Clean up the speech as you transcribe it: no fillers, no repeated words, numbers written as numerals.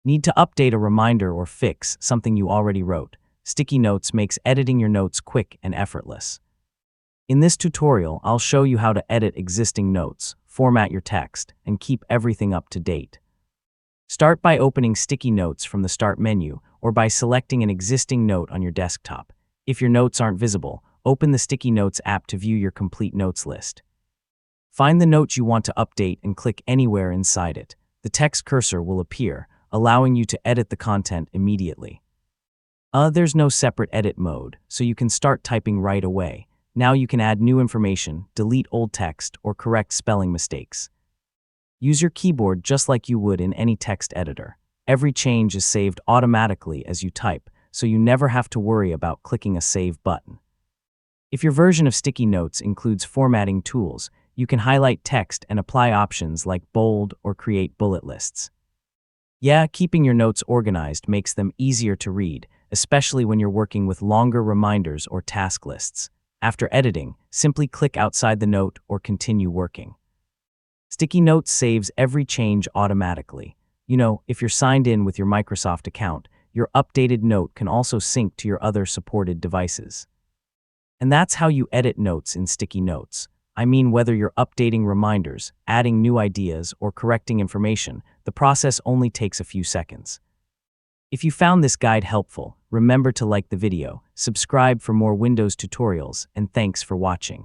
Need to update a reminder or fix something you already wrote? Sticky Notes makes editing your notes quick and effortless. In this tutorial, I'll show you how to edit existing notes, format your text, and keep everything up to date. Start by opening Sticky Notes from the Start menu or by selecting an existing note on your desktop. If your notes aren't visible, open the Sticky Notes app to view your complete notes list. Find the note you want to update and click anywhere inside it. The text cursor will appear, allowing you to edit the content immediately. There's no separate edit mode, so you can start typing right away. Now you can add new information, delete old text, or correct spelling mistakes. Use your keyboard just like you would in any text editor. Every change is saved automatically as you type, so you never have to worry about clicking a save button. If your version of Sticky Notes includes formatting tools, you can highlight text and apply options like bold or create bullet lists. Yeah, keeping your notes organized makes them easier to read, especially when you're working with longer reminders or task lists. After editing, simply click outside the note or continue working. Sticky Notes saves every change automatically. If you're signed in with your Microsoft account, your updated note can also sync to your other supported devices. And that's how you edit notes in Sticky Notes. Whether you're updating reminders, adding new ideas, or correcting information, the process only takes a few seconds. If you found this guide helpful, remember to like the video, subscribe for more Windows tutorials, and thanks for watching.